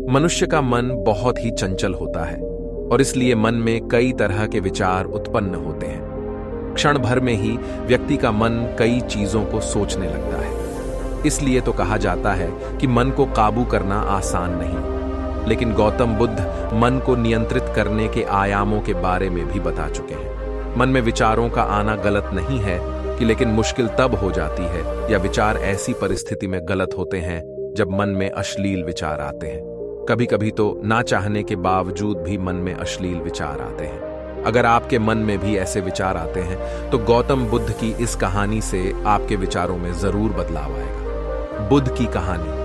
मनुष्य का मन बहुत ही चंचल होता है और इसलिए मन में कई तरह के विचार उत्पन्न होते हैं। क्षण भर में ही व्यक्ति का मन कई चीजों को सोचने लगता है। इसलिए तो कहा जाता है कि मन को काबू करना आसान नहीं, लेकिन गौतम बुद्ध मन को नियंत्रित करने के आयामों के बारे में भी बता चुके हैं। मन में विचारों का आना गलत नहीं है कि लेकिन मुश्किल तब हो जाती है या विचार ऐसी परिस्थिति में गलत होते हैं जब मन में अश्लील विचार आते हैं। कभी कभी तो ना चाहने के बावजूद भी मन में अश्लील विचार आते हैं। अगर आपके मन में भी ऐसे विचार आते हैं तो गौतम बुद्ध की इस कहानी से आपके विचारों में जरूर बदलाव आएगा। बुद्ध की कहानी।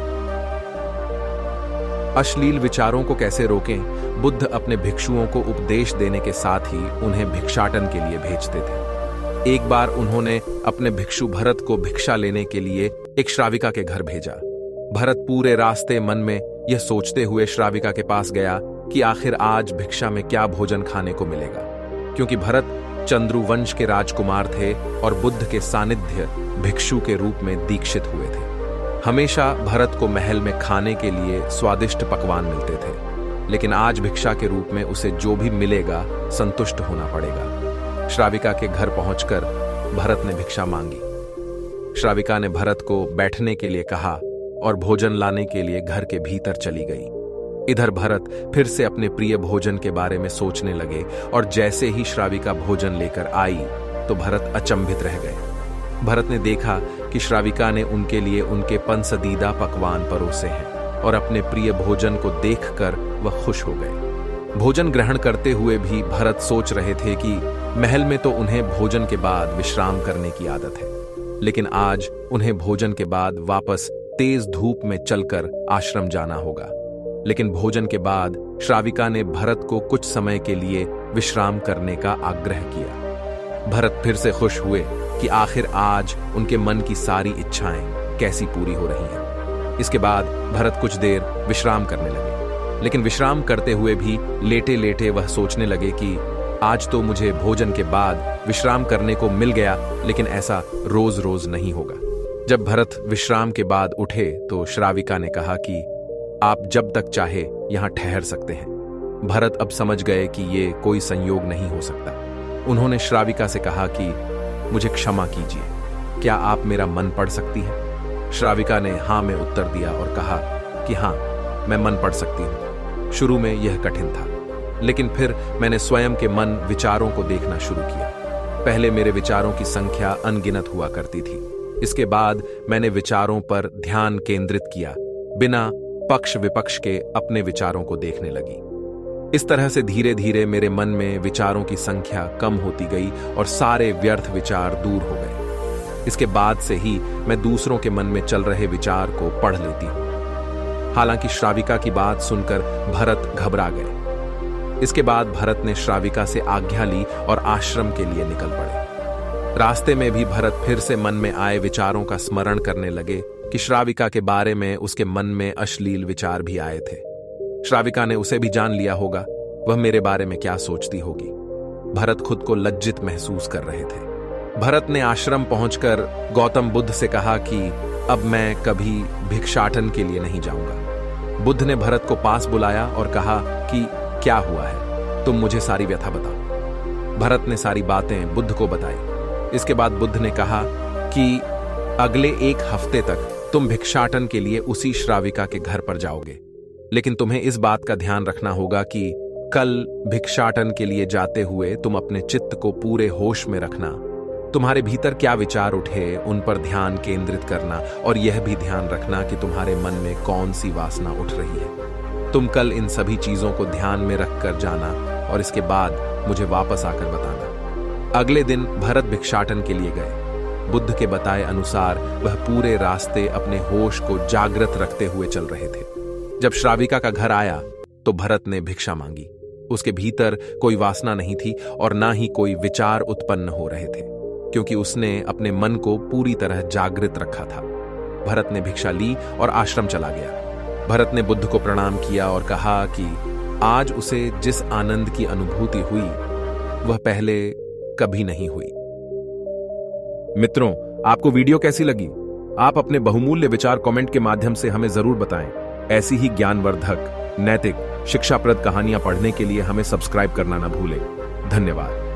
अश्लील विचारों को कैसे रोकें? बुद्ध अपने भिक्षुओं को उपदेश देने के साथ ही उन्हें भिक्षाटन के लिए भेजते थे। एक बार उन्होंने अपने भिक्षु भरत को भिक्षा लेने के लिए एक श्राविका के घर भेजा। भरत पूरे रास्ते मन में यह सोचते हुए श्राविका के पास गया कि आखिर आज भिक्षा में क्या भोजन खाने को मिलेगा, क्योंकि भरत चंद्रुवंश के राजकुमार थे और बुद्ध के सानिध्य भिक्षु के रूप में दीक्षित हुए थे। हमेशा भरत को महल में खाने के लिए स्वादिष्ट पकवान मिलते थे, लेकिन आज भिक्षा के रूप में उसे जो भी मिलेगा संतुष्ट होना पड़ेगा। श्राविका के घर पहुंचकर भरत ने भिक्षा मांगी। श्राविका ने भरत को बैठने के लिए कहा और भोजन लाने के लिए घर के भीतर चली गई। इधर भरत फिर से अपने प्रिय भोजन के बारे में सोचने लगे और जैसे ही श्राविका भोजन लेकर आई तो भरत अचंभित रह गए। भरत ने देखा कि श्राविका ने उनके लिए उनके पसंदीदा पकवान परोसे हैं और अपने प्रिय भोजन को देखकर वह खुश हो गए। भोजन ग्रहण करते हुए भी भरत सोच रहे थे कि महल में तो उन्हें भोजन के बाद विश्राम करने की आदत है, लेकिन आज उन्हें भोजन के बाद वापस तेज धूप में चलकर आश्रम जाना होगा। लेकिन भोजन के बाद श्राविका ने भरत को कुछ समय के लिए विश्राम करने का आग्रह किया। भरत फिर से खुश हुए कि आखिर आज उनके मन की सारी इच्छाएं कैसी पूरी हो रही हैं। इसके बाद भरत कुछ देर विश्राम करने लगे, लेकिन विश्राम करते हुए भी लेटे लेटे वह सोचने लगे कि आज तो मुझे भोजन के बाद विश्राम करने को मिल गया, लेकिन ऐसा रोज रोज नहीं होगा। जब भरत विश्राम के बाद उठे तो श्राविका ने कहा कि आप जब तक चाहे यहां ठहर सकते हैं। भरत अब समझ गए कि ये कोई संयोग नहीं हो सकता। उन्होंने श्राविका से कहा कि मुझे क्षमा कीजिए, क्या आप मेरा मन पढ़ सकती हैं? श्राविका ने हाँ में उत्तर दिया और कहा कि हाँ, मैं मन पढ़ सकती हूँ। शुरू में यह कठिन था, लेकिन फिर मैंने स्वयं के मन विचारों को देखना शुरू किया। पहले मेरे विचारों की संख्या अनगिनत हुआ करती थी। इसके बाद मैंने विचारों पर ध्यान केंद्रित किया, बिना पक्ष विपक्ष के अपने विचारों को देखने लगी। इस तरह से धीरे धीरे मेरे मन में विचारों की संख्या कम होती गई और सारे व्यर्थ विचार दूर हो गए। इसके बाद से ही मैं दूसरों के मन में चल रहे विचार को पढ़ लेती हूं। हालांकि श्राविका की बात सुनकर भरत घबरा गए। इसके बाद भरत ने श्राविका से आज्ञा ली और आश्रम के लिए निकल पड़े। रास्ते में भी भरत फिर से मन में आए विचारों का स्मरण करने लगे कि श्राविका के बारे में उसके मन में अश्लील विचार भी आए थे। श्राविका ने उसे भी जान लिया होगा, वह मेरे बारे में क्या सोचती होगी। भरत खुद को लज्जित महसूस कर रहे थे। भरत ने आश्रम पहुंचकर गौतम बुद्ध से कहा कि अब मैं कभी भिक्षाटन के लिए नहीं जाऊंगा। बुद्ध ने भरत को पास बुलाया और कहा कि क्या हुआ है, तुम मुझे सारी व्यथा बताओ। भरत ने सारी बातें बुद्ध को बताई। इसके बाद बुद्ध ने कहा कि अगले एक हफ्ते तक तुम भिक्षाटन के लिए उसी श्राविका के घर पर जाओगे, लेकिन तुम्हें इस बात का ध्यान रखना होगा कि कल भिक्षाटन के लिए जाते हुए तुम अपने चित्त को पूरे होश में रखना। तुम्हारे भीतर क्या विचार उठे उन पर ध्यान केंद्रित करना और यह भी ध्यान रखना कि तुम्हारे मन में कौन सी वासना उठ रही है। तुम कल इन सभी चीजों को ध्यान में रखकर जाना और इसके बाद मुझे वापस आकर बताना। अगले दिन भरत भिक्षाटन के लिए गए। बुद्ध के बताए अनुसार वह पूरे रास्ते अपने होश को जागृत रखते हुए चल रहे थे। जब श्राविका का घर आया तो भरत ने भिक्षा मांगी। उसके भीतर कोई वासना नहीं थी और ना ही कोई विचार उत्पन्न हो रहे थे, क्योंकि उसने अपने मन को पूरी तरह जागृत रखा था। भरत ने भिक्षा ली और आश्रम चला गया। भरत ने बुद्ध को प्रणाम किया और कहा कि आज उसे जिस आनंद की अनुभूति हुई वह पहले कभी नहीं हुई। मित्रों, आपको वीडियो कैसी लगी? आप अपने बहुमूल्य विचार कमेंट के माध्यम से हमें जरूर बताएं। ऐसी ही ज्ञानवर्धक नैतिक शिक्षाप्रद कहानियां पढ़ने के लिए हमें सब्सक्राइब करना न भूलें। धन्यवाद।